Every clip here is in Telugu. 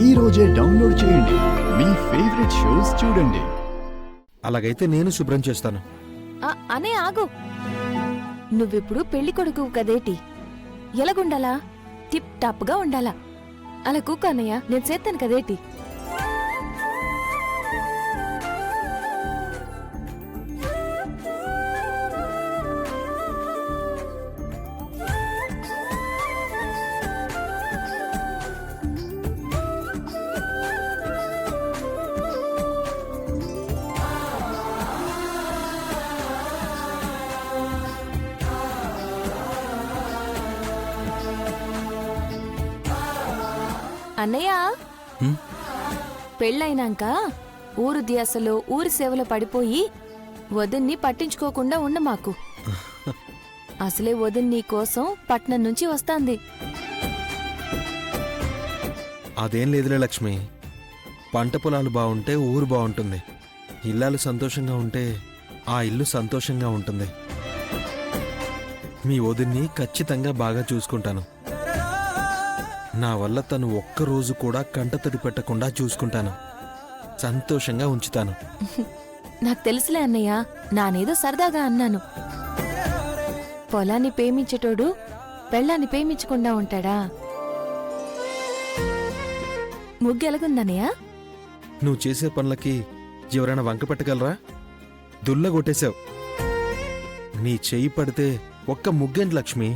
ఈ రోజే డౌన్లోడ్ చేయండి. మీ ఫేవరెట్ షోస్ చూడండి. అలాగైతే నేను శుభ్రం చేస్తాను. అనే ఆగు. నువ్విప్పుడు పెళ్లి కొడుకు కదేటి, ఎలాగుండాలా? టిప్ టాప్ గా ఉండాలా. అలా కూకో అన్నయ్య, నేను చేస్తాను కదేటి. అన్నయ్య, పెళ్ళైనాక ఊరు ధ్యాసలో ఊరి సేవలో పడిపోయి వదిన్ని పట్టించుకోకుండా ఉండ మాకు. అసలే వదిన్ నీ కోసం పట్నం నుంచి వస్తాంది. అదేం లేదులే లక్ష్మి. పంట పొలాలు బాగుంటే ఊరు బాగుంటుంది. ఇల్లాలు సంతోషంగా ఉంటే ఆ ఇల్లు సంతోషంగా ఉంటుంది. మీ వదిన్ని ఖచ్చితంగా బాగా చూసుకుంటాను. నా వల్ల తను ఒక్కరోజు కూడా కంటతడి పెట్టకుండా చూసుకుంటాను. సంతోషంగా ఉంచుతాను. నాకు తెలుసులే అన్నయ్య, నానేదో సరదాగా అన్నాను. పొలాన్ని ప్రేమించేటోడు పెళ్ళాన్ని ప్రేమించకుండా ఉంటాడా? ముగ్గెలగుందన్నయ్య? నువ్వు చేసే పనులకి ఎవరైనా వంక పెట్టగలరా? దుల్లగొట్టేశావు. నీ చెయ్యి పడితే ఒక్క ముగ్గేంటి లక్ష్మి,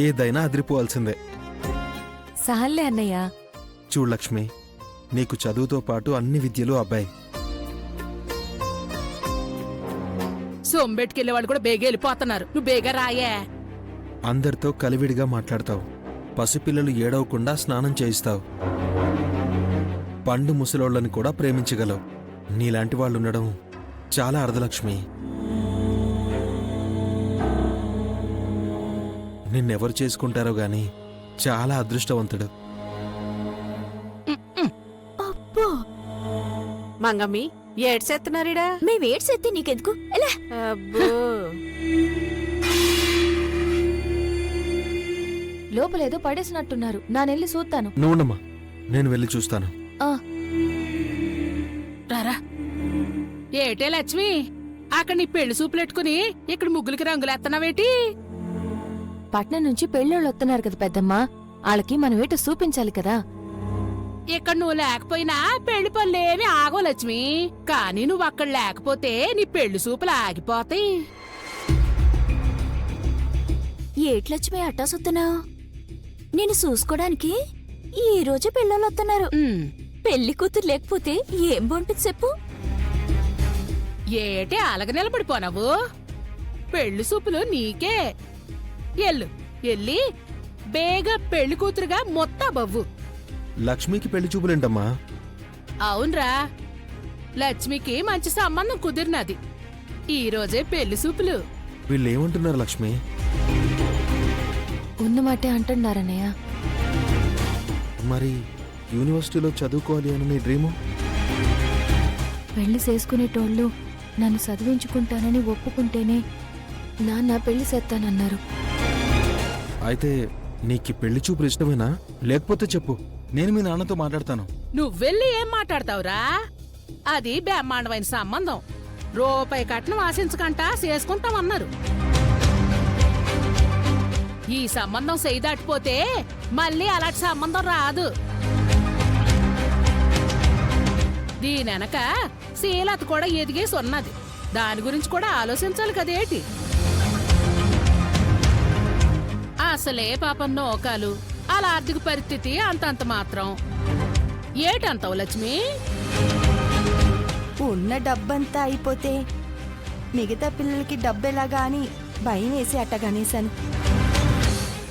ఏదైనా అదిరిపోవాల్సిందే. సాల్లే అన్నయ్య. చూడు లక్ష్మి, నీకు చదువుతో పాటు అన్ని విద్యలు అబ్బాయి. సోంబెట్టుకెళ్లే వాళ్ళు కూడా బేగా వెళ్ళిపోతున్నారు. నువ్వు బేగా రాయే. అందరితో కలివిడిగా మాట్లాడతావు. పసిపిల్లలు ఏడవకుండా స్నానం చేయిస్తావు. పండు ముసలోళ్ళని కూడా ప్రేమించగలవు. నీలాంటి వాళ్ళుండడం చాలా అర్ధలక్ష్మి. నిన్నెవరు చేసుకుంటారో గాని చాలా అదృష్టవంతుడు. మంగమ్మి ఏడ్సేస్తున్నారీడా? మేవేడ్సెత్తి నీకెందుకు? ఎలా? అబ్బో, లోపలేదో పడేసినట్టున్నారు. నానెళ్ళి చూస్తాను. నువ్వుండమ్మా, నేను వెళ్ళి చూస్తాను. రారా. ఏటే లక్ష్మి, అక్కడ నీ పెళ్లి సూపులెట్టుకుని ఇక్కడ ముగ్గులకి రంగులేస్తున్నావేటి? పట్నం నుంచి పెళ్ళోళ్ళు వస్తున్నారు కదా పెద్దమ్మా, వాళ్ళకి మనం ఏటో చూపించాలి కదా. ఇక్కడ నువ్వు లేకపోయినా పెళ్లి పనులేమి ఆగో లక్ష్మి. కానీ నువ్వు అక్కడ లేకపోతే నీ పెళ్లి సూపులు ఆగిపోతాయి. ఏట్లక్ష్మి అట్టా సుత్తనావు? నేను చూసుకోడానికి ఈ రోజు పెళ్ళోళ్ళు వస్తున్నారు. పెళ్లి కూతురు లేకపోతే ఏం బాగుంటుంది చెప్పు? ఏటే అలగ నిలబడిపోనావు? పెళ్లి సూపులు నీకే. ఎల్లు ఎల్లి బేగా పెళ్లి కూతురుగా మొత్తం బవ్వు. లక్ష్మికి పెళ్లి చూపులేంటమ్మా? అవునరా, లక్ష్మికి మంచి సంబంధం కుదిరినది. ఈ రోజే పెళ్లి సూపులు. వీళ్ళేమంటున్నారు లక్ష్మి? ఉన్నమాటే అంటున్నారన్నయ్య. మరి యూనివర్సిటీలో చదువుకోవాలి అని నీ డ్రీము? పెళ్లి చేసుకునేటోళ్ళు నన్ను చదివించుకుంటానని ఒప్పుకుంటేనే నాన్న పెళ్లి చేస్తానన్నారు. అయితే నీకు పెళ్లి చూపులు ఇష్టమేనా? లేకపోతే చెప్పు, నేను మీ నాన్నతో మాట్లాడతాను. నువ్వెళ్ళి ఏం మాట్లాడతావురా? అది బ్రహ్మాండమైన సంబంధం. రూపాయి కట్నం ఆశించకంట చేసుకుంటామన్నారు. ఈ సంబంధం సెయ్యి దాటిపోతే మళ్ళీ అలాంటి సంబంధం రాదు. దీనెనక శీలత కూడా ఎదిగేసి ఉన్నది. దాని గురించి కూడా ఆలోచించాలి కదేటి? అసలే పాపం నోకాలు, అలా ఆర్థిక పరిస్థితి అంతంత మాత్రం. ఏటంతావు లక్ష్మి? ఉన్న డబ్బంతా అయిపోతే మిగతా పిల్లలకి డబ్బెలాగా అని భయం వేసి అట్టగనేశాను.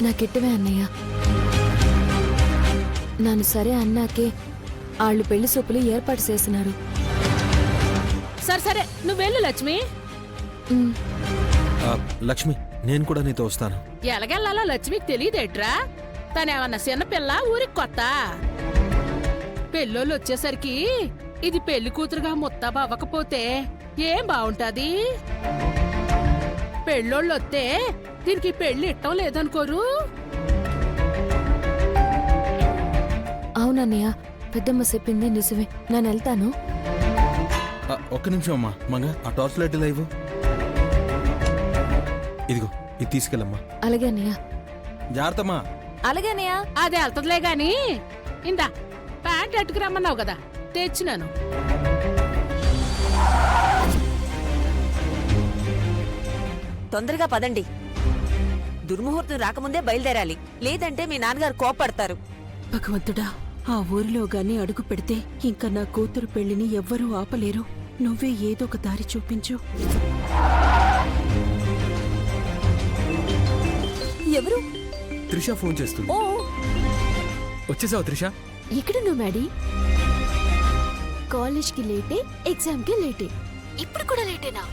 నాకిట్టవే అన్నయ్య. నన్ను సరే అన్నాకే ఆళ్ళు పెళ్లి సూపులు ఏర్పాటు చేసినారు. సరే సరే, నువ్వెళ్ళు లక్ష్మి. లక్ష్మి, నేను కూడా నీతో వస్తాను. ఎలాగెళ్లాలో లక్ష్మికి తెలియదేట్రా? తనేమన్నా చిన్నపిల్ల, ఊరికి కొత్త. పెళ్ళోళ్ళు వచ్చేసరికి ఇది పెళ్లి కూతురుగా ముత్తబ అవ్వకపోతే ఏం బావుంటది? పెళ్ళోళ్ళొత్తే దీనికి పెళ్లి ఇట్టం లేదనుకోరు. అవునన్నయ్య, పెద్దమ్మ చెప్పింది నిజమే, నేను వెళ్తాను. ఒక్క నిమిషం అమ్మా. మంగ ఆ టార్చ్ లైట్ లైవ్ ఇదిగో, ఇది తీసుకెళ్ళమ్మా. అలాగే అన్నయ్య. జాగ్రత్తమ్మా. అలాగే అన్నయ్య. అది వెళ్తదిలే గాని ఇందా ప్యాంట్ అట్టుకురమ్మన్నావు కదా, తెచ్చినాను. తొందరగా పదండి, దుర్ముహూర్తం రాకముందే బయలుదేరాలి, లేదంటే మీ నాన్నగారు కోపడతారు. భగవంతుడా, ఆ ఊరిలో గాని అడుగు పెడితే ఇంకా నా కూతురు పెళ్లిని ఎవ్వరూ ఆపలేరు. నువ్వే ఏదో ఒక దారి చూపించు. ఎవరు? త్రిష ఫోన్ చేస్తుంది. ఓ, వచ్చేసావు త్రిష? ఇక్కడ నువ్వు మ్యాడీ. కాలేజ్కి లేటే, ఎగ్జామ్కి లేటే, ఇప్పుడు కూడా లేటేనా?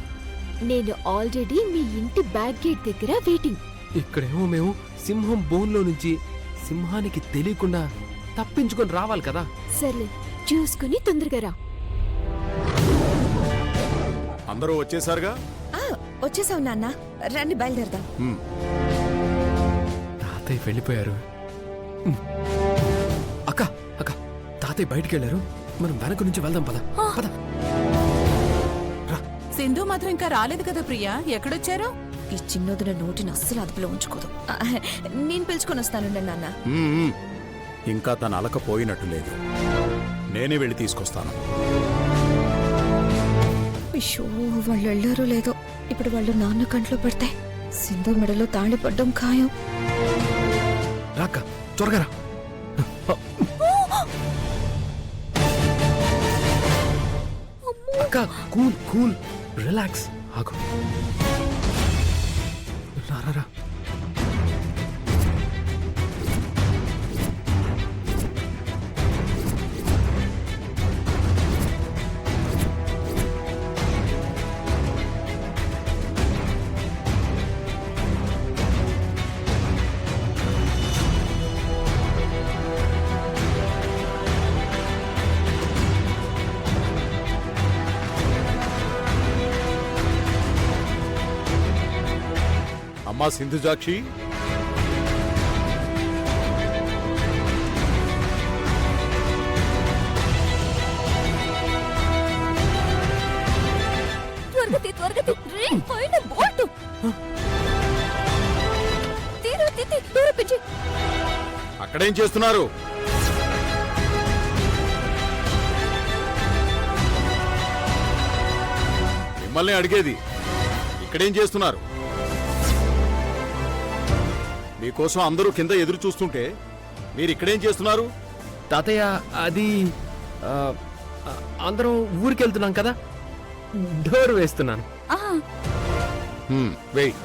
నేను ఆల్రెడీ మీ ఇంటి బ్యాక్ గేట్ దగ్గర వెయిటింగ్. ఇక్కడేమో మేము సింహం బోన్లో నుంచి సింహానికి తెలియకుండా తప్పించుకొని రావాలి కదా. సర్లే, చూసుకుని తొందరగా రా. అందరూ వచ్చేసారుగా? వచ్చేసావు నాన్న, రండి బయలుదేరదాం. తాతయ్య వెళ్ళిపోయారు. అక్క అక్క, తాతయ్య బయటికి వెళ్ళారు. మనం వెనక నుంచి వెళ్దాం, పద పద. సింధు మాత్రం ఇంకా రాలేదు కదా ప్రియా, ఎక్కడొచ్చారు? ఈ చిన్నదిన నోటిని అస్సలు అదుపులో ఉంచుకోదు. నేను పిలుచుకొని వస్తాను నాన్న. ఇంకా తన అలక పోయినట్టు లేదు. నేనే వెళ్ళి తీసుకొస్తాను. అయ్యో, వాళ్ళు వెళ్ళారో లేదో. ఇప్పుడు వాళ్ళు నాన్న కంట్లో పడితే సింధు మెడలో తాళి పడ్డం ఖాయం. రాక్క, త్వరగా రా. అక్క, కూల్ కూల్, రిలాక్స్, ఆగు. రా రా. అమ్మా సింధుజాక్షి, అక్కడేం చేస్తున్నారు? మిమ్మల్ని అడిగేది. ఇక్కడేం చేస్తున్నారు? మీకోసం అందరూ కింద ఎదురు చూస్తుంటే మీరు ఇక్కడేం చేస్తున్నారు? తాతయ్య, అది అందరం ఊరికి వెళ్తున్నాం కదా, డోర్ వేస్తున్నాను. వెయిట్.